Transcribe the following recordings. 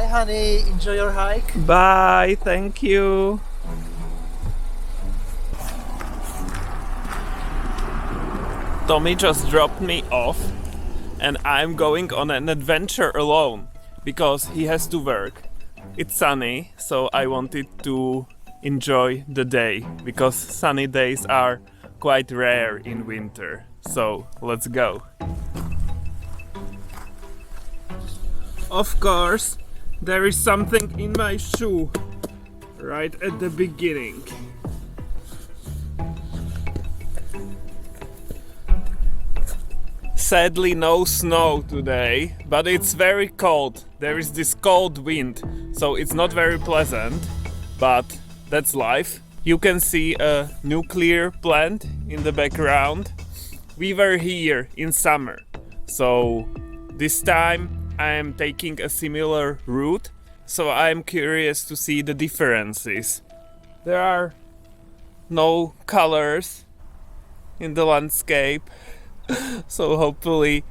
Bye, honey. Enjoy your hike. Bye, thank you. Tommy just dropped me off and I'm going on an adventure alone because he has to work. It's sunny, so I wanted to enjoy the day because sunny days are quite rare in winter. So let's go. Of course, there is something in my shoe right at the beginning. Sadly, no snow today, but it's very cold. There is this cold wind, so it's not very pleasant, but that's life. You can see a nuclear plant in the background. We were here in summer, so this time I am taking a similar route, so I am curious to see the differences. There are no colors in the landscape, so hopefully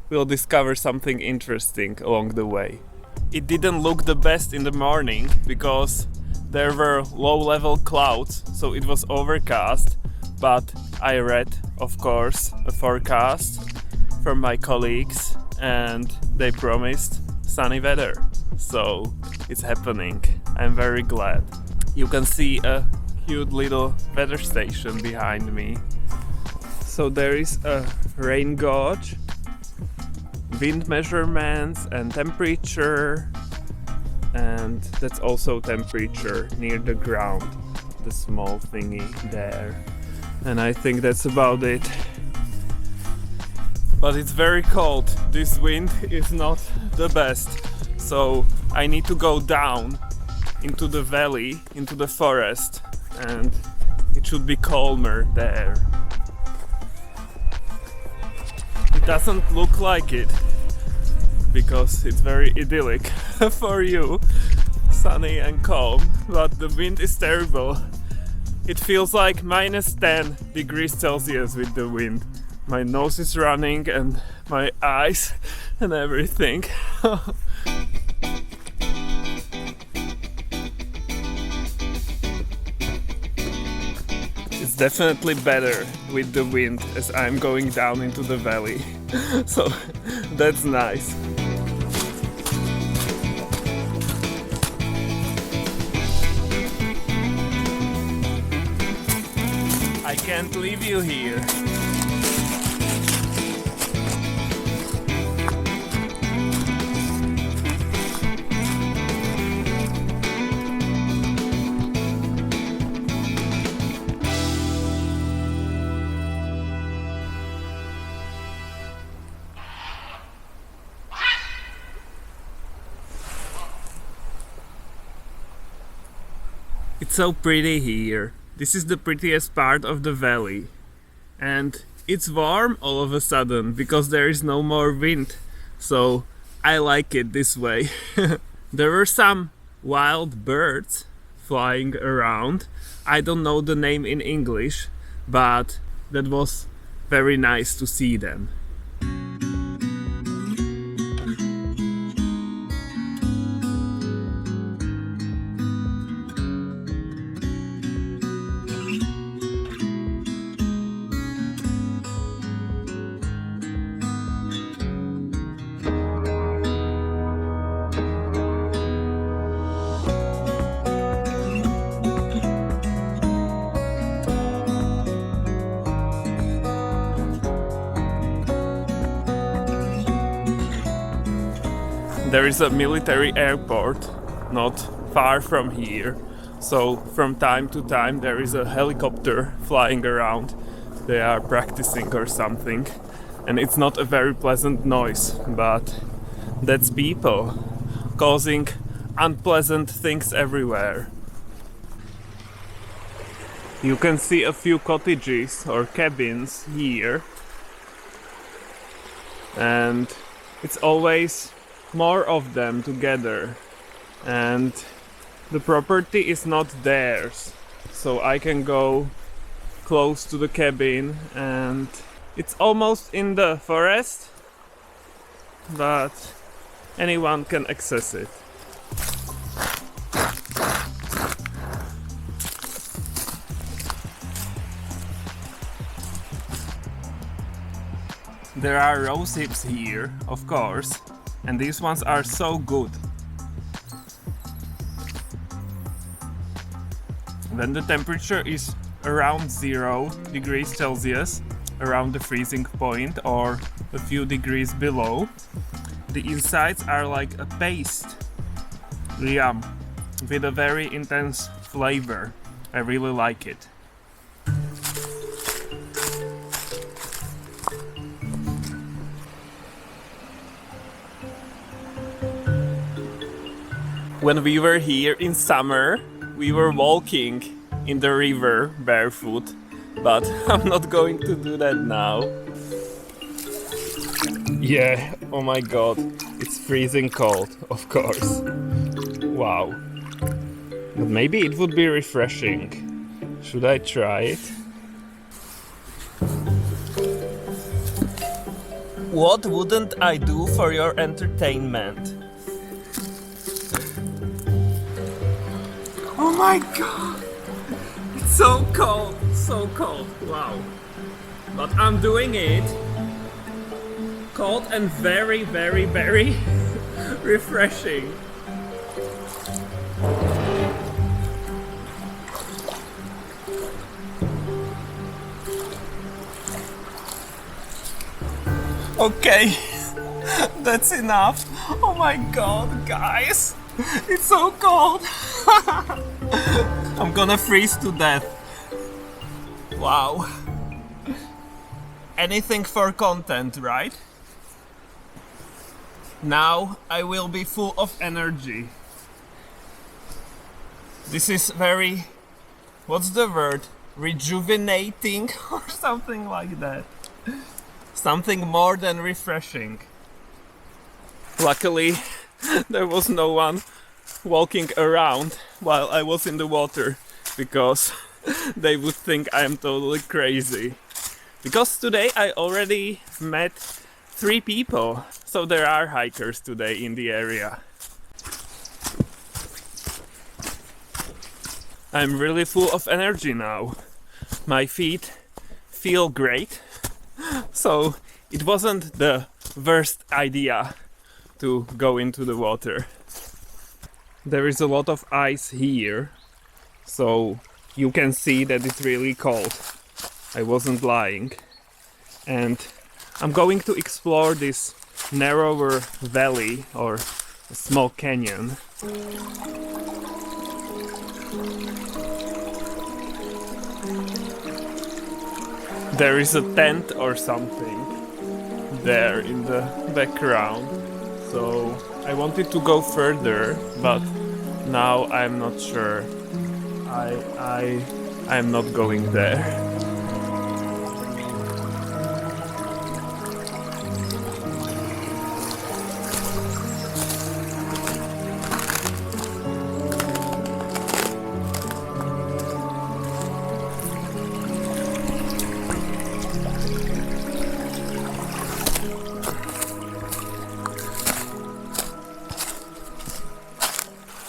we'll discover something interesting along the way. It didn't look the best in the morning because there were low-level clouds, so it was overcast, but I read, of course, a forecast from my colleagues and they promised sunny weather, so it's happening. I'm very glad. You can see a cute little weather station behind me. So there is a rain gauge, wind measurements and temperature, and that's also temperature near the ground, the small thingy there. And I think that's about it. But it's very cold. This wind is not the best. So I need to go down into the valley, into the forest, and it should be calmer there. It doesn't look like it because it's very idyllic for you, sunny and calm, but the wind is terrible. It feels like minus 10 degrees Celsius with the wind. My nose is running and my eyes and everything. It's definitely better with the wind as I'm going down into the valley. So that's nice. I can't leave you here. It's so pretty here. This is the prettiest part of the valley. And it's warm all of a sudden because there is no more wind. So I like it this way. There were some wild birds flying around. I don't know the name in English, but that was very nice to see them. There is a military airport not far from here, so from time to time there is a helicopter flying around. They are practicing or something, and it's not a very pleasant noise, but that's people causing unpleasant things everywhere. You can see a few cottages or cabins here, and it's always more of them together, and the property is not theirs, so I can go close to the cabin and it's almost in the forest, but anyone can access it. There are rose hips here, of course, and these ones are so good. When the temperature is around 0 degrees Celsius, around the freezing point or a few degrees below, the insides are like a paste. Yum, with a very intense flavor. I really like it. When we were here in summer, we were walking in the river barefoot, but I'm not going to do that now. Yeah, oh my god, it's freezing cold, of course. Wow. But maybe it would be refreshing. Should I try it? What wouldn't I do for your entertainment? Oh my god! It's so cold, wow. But I'm doing it. Cold and very, very, very refreshing. Okay, that's enough. Oh my god, guys, it's so cold. I'm gonna freeze to death. Wow. Anything for content, right? Now I will be full of energy. This is very, what's the word? Rejuvenating or something like that. Something more than refreshing. Luckily, there was no one walking around while I was in the water, because they would think I am totally crazy. Because today I already met 3 people, so there are hikers today in the area. I'm really full of energy now. My feet feel great, so it wasn't the worst idea to go into the water. There is a lot of ice here, so you can see that it's really cold. I wasn't lying. And I'm going to explore this narrower valley or a small canyon. There is a tent or something there in the background, so I wanted to go further, but now I'm not sure. I'm not going there.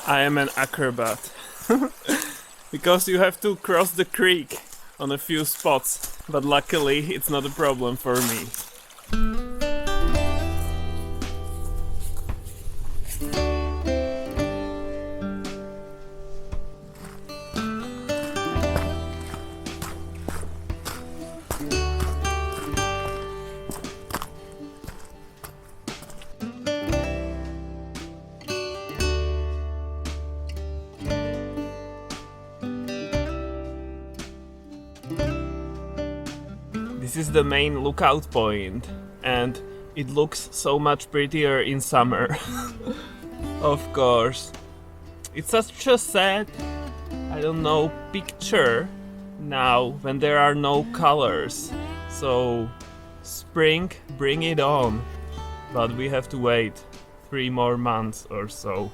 I am an acrobat. Because you have to cross the creek on a few spots, but luckily it's not a problem for me. This is the main lookout point, and it looks so much prettier in summer. Of course. It's such a sad, I don't know, picture now when there are no colors. So, spring, bring it on. But we have to wait 3 more months or so.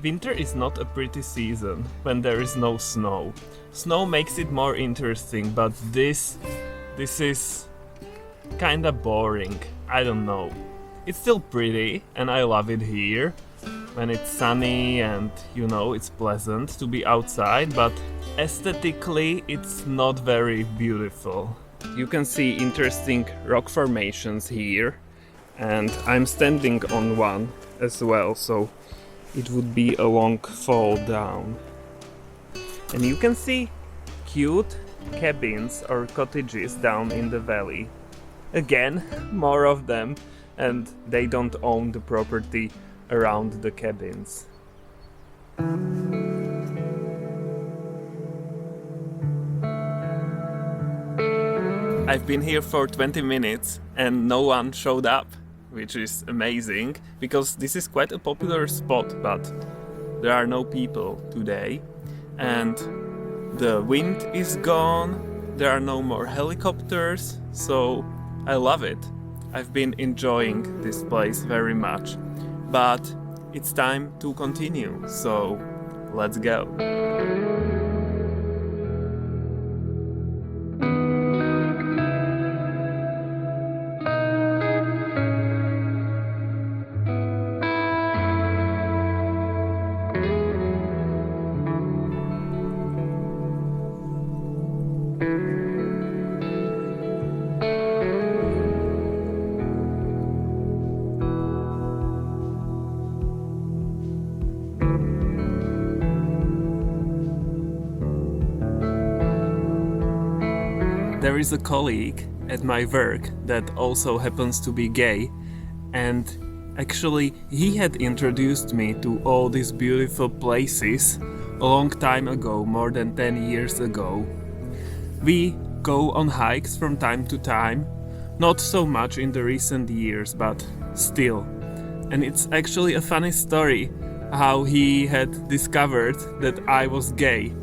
Winter is not a pretty season when there is no snow. Snow makes it more interesting, but this is kinda boring. I don't know. It's still pretty and I love it here when it's sunny and it's pleasant to be outside, but aesthetically it's not very beautiful. You can see interesting rock formations here, and I'm standing on one as well, so it would be a long fall down. And you can see cute cabins or cottages down in the valley. Again, more of them, and they don't own the property around the cabins. I've been here for 20 minutes and no one showed up, which is amazing because this is quite a popular spot, but there are no people today and the wind is gone, there are no more helicopters, so I love it. I've been enjoying this place very much, but it's time to continue, so let's go. There is a colleague at my work that also happens to be gay, and actually he had introduced me to all these beautiful places a long time ago, more than 10 years ago. We go on hikes from time to time, not so much in the recent years, but still. And it's actually a funny story how he had discovered that I was gay.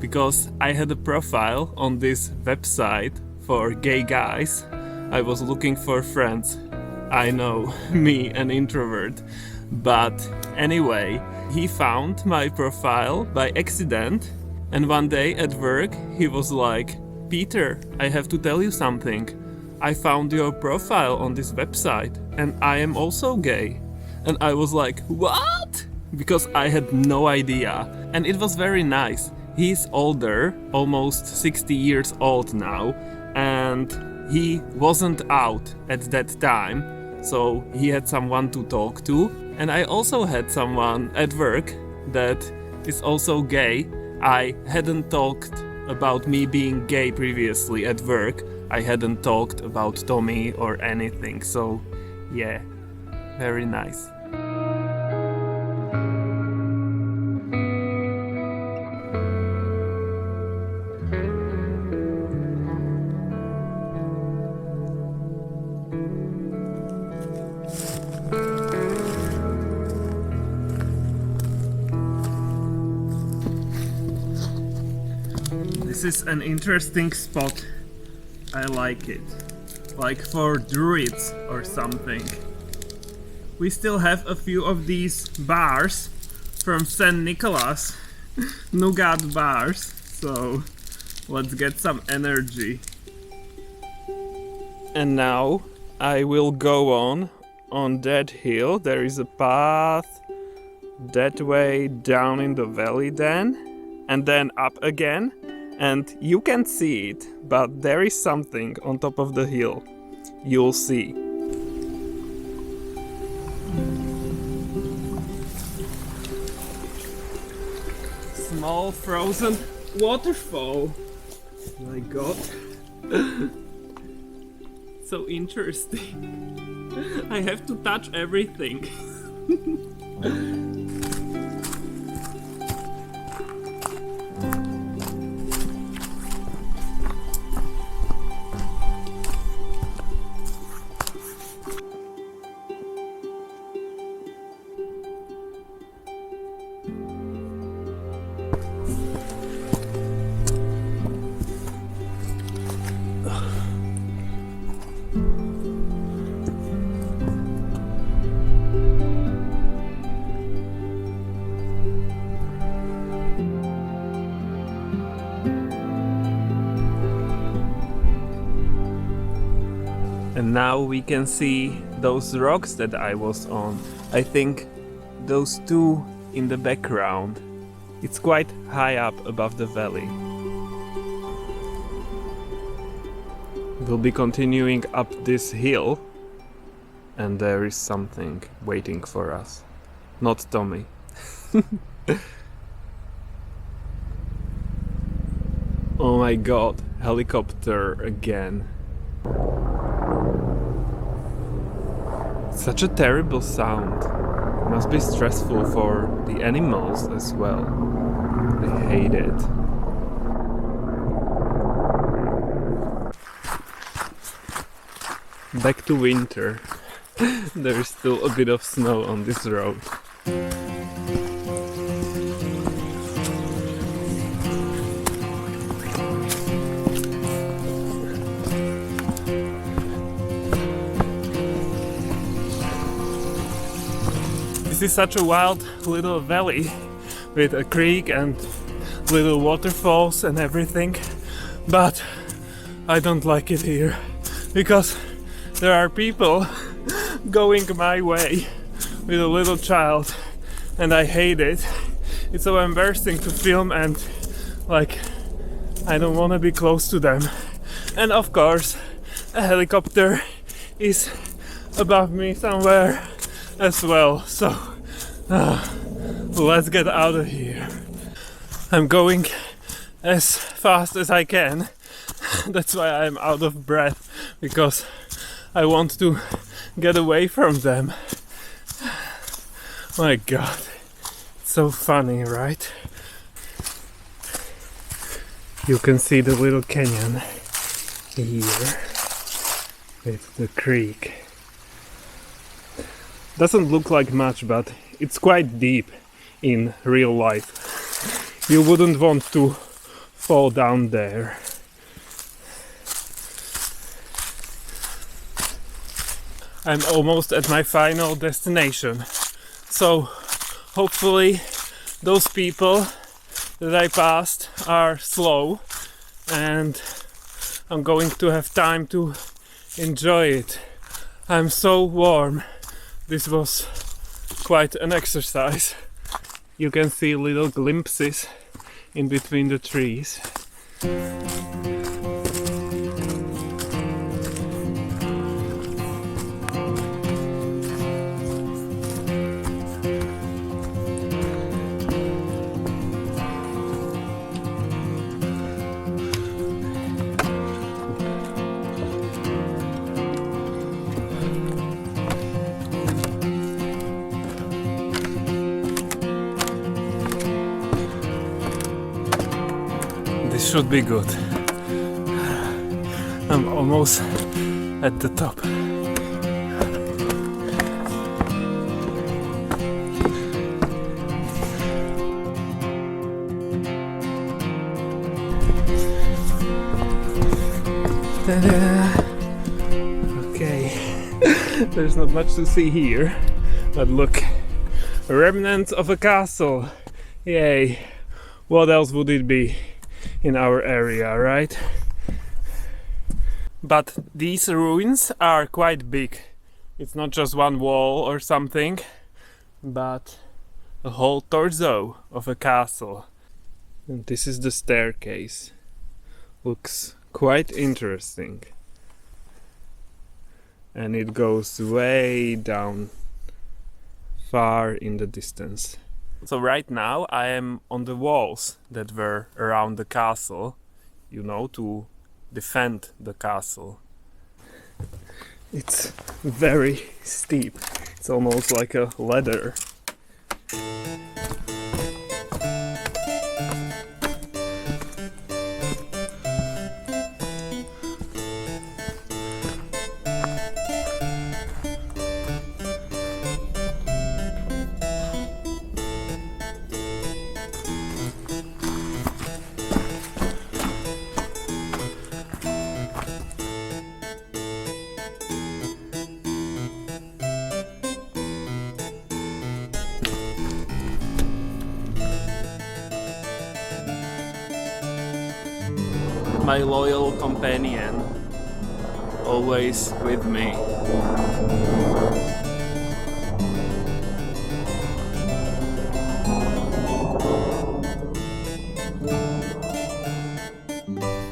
Because I had a profile on this website for gay guys. I was looking for friends. I know, me, an introvert. But anyway, he found my profile by accident, and one day at work he was like, "Peter, I have to tell you something. I found your profile on this website and I am also gay." And I was like, "What?" Because I had no idea. And it was very nice. He's older, almost 60 years old now, and he wasn't out at that time, so he had someone to talk to. And I also had someone at work that is also gay. I hadn't talked about me being gay previously at work. I hadn't talked about Tommy or anything, so yeah, very nice. This is an interesting spot. I like it. Like for druids or something. We still have a few of these bars from St. Nicholas. Nougat bars. So let's get some energy. And now I will go on that hill. There is a path that way down in the valley then, and then up again. And you can't see it, but there is something on top of the hill. You'll see. Small frozen waterfall. My god. So interesting. I have to touch everything. And now we can see those rocks that I was on. I think those two in the background. It's quite high up above the valley. We'll be continuing up this hill, and there is something waiting for us. Not Tommy. Oh my god, helicopter again. Such a terrible sound. Must be stressful for the animals as well. I hate it. Back to winter. There is still a bit of snow on this road. This is such a wild little valley with a creek and little waterfalls and everything, but I don't like it here because there are people going my way with a little child and I hate it. It's so embarrassing to film and like I don't want to be close to them. And of course a helicopter is above me somewhere as well, so let's get out of here. I'm going as fast as I can. That's why I'm out of breath, because I want to get away from them. My god, it's so funny, right? You can see the little canyon here with the creek. Doesn't look like much, but it's quite deep in real life. You wouldn't want to fall down there. I'm almost at my final destination. So hopefully those people that I passed are slow and I'm going to have time to enjoy it. I'm so warm. This was quite an exercise. You can see little glimpses in between the trees. This should be good. I'm almost at the top. Ta-da! Okay, there's not much to see here, but look, remnants of a castle. Yay! What else would it be in our area, right? But these ruins are quite big. It's not just one wall or something, but a whole torso of a castle. And this is the staircase. Looks quite interesting. And it goes way down, far in the distance. So right now I am on the walls that were around the castle, you know, to defend the castle. It's very steep. It's almost like a ladder. My loyal companion always with me.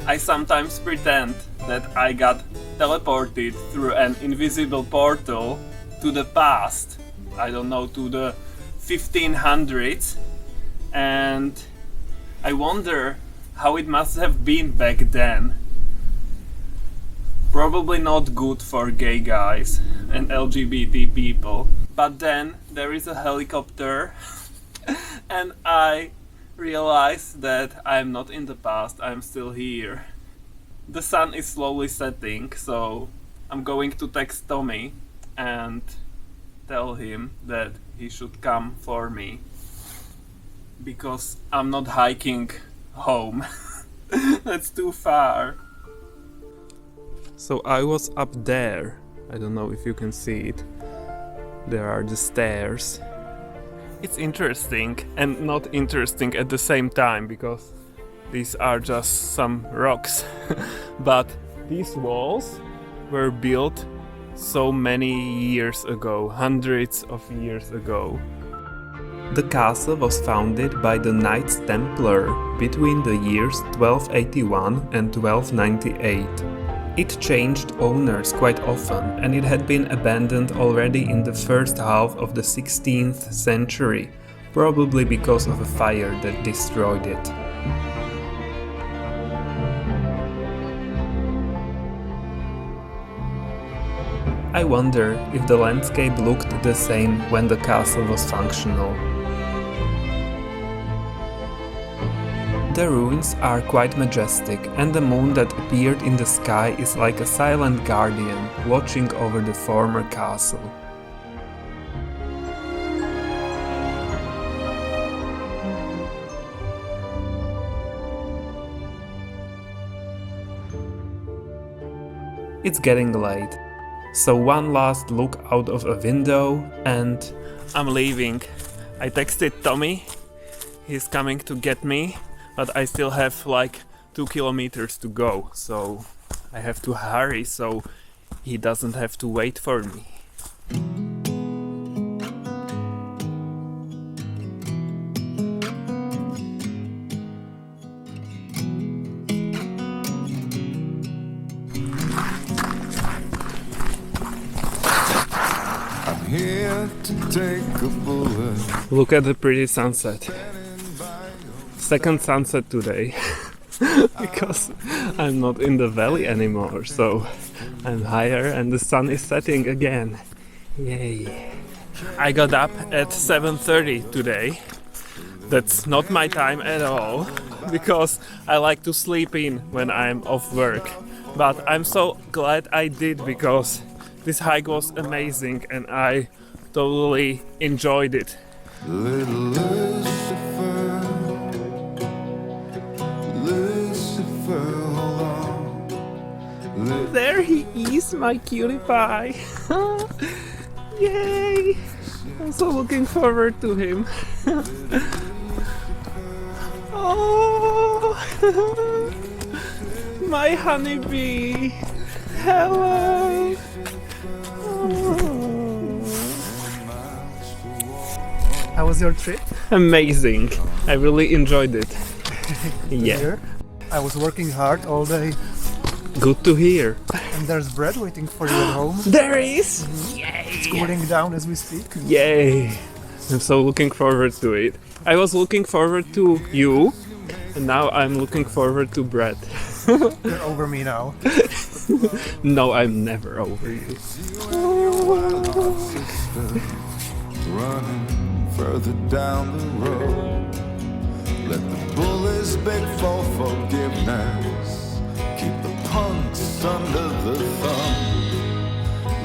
I sometimes pretend that I got teleported through an invisible portal to the past, I don't know, to the 1500s, and I wonder how it must have been back then. Probably not good for gay guys and LGBT people. But then there is a helicopter and I realize that I'm not in the past, I'm still here. The sun is slowly setting, so I'm going to text Tommy and tell him that he should come for me. Because I'm not hiking home. That's too far. So I was up there. I don't know if you can see it. There are the stairs. It's interesting and not interesting at the same time because these are just some rocks. But these walls were built so many years ago, hundreds of years ago. The castle was founded by the Knights Templar between the years 1281 and 1298. It changed owners quite often, and it had been abandoned already in the first half of the 16th century, probably because of a fire that destroyed it. I wonder if the landscape looked the same when the castle was functional. The ruins are quite majestic, and the moon that appeared in the sky is like a silent guardian watching over the former castle. It's getting late, so one last look out of a window and I'm leaving. I texted Tommy, he's coming to get me. But I still have like 2 kilometers to go, so I have to hurry so he doesn't have to wait for me. I'm here to take a bullet. Look at the pretty sunset. Second sunset today. Because I'm not in the valley anymore, so I'm higher and the sun is setting again. Yay. I got up at 7:30 today. That's not my time at all, because I like to sleep in when I'm off work. But I'm so glad I did, because this hike was amazing and I totally enjoyed it. Little Lucifer, hold on. There he is, my cutie pie. Yay! I'm so looking forward to him. Oh, my honeybee. Hello. Oh. How was your trip? Amazing. I really enjoyed it. Yeah. Here. I was working hard all day, Good to hear. and there's bread waiting for you at home. There is. It's cooling down as we speak. Yay! I'm so looking forward to it. I was looking forward to you, and now I'm looking forward to bread. You're over me now. No, I'm never over you. Running further down the road. Let the bullies beg for forgiveness. Keep the punks under the thumb.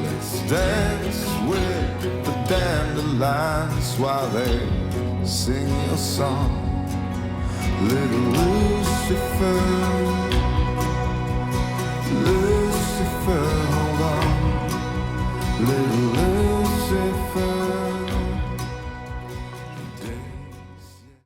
Let's dance with the dandelions while they sing your song. Little Lucifer,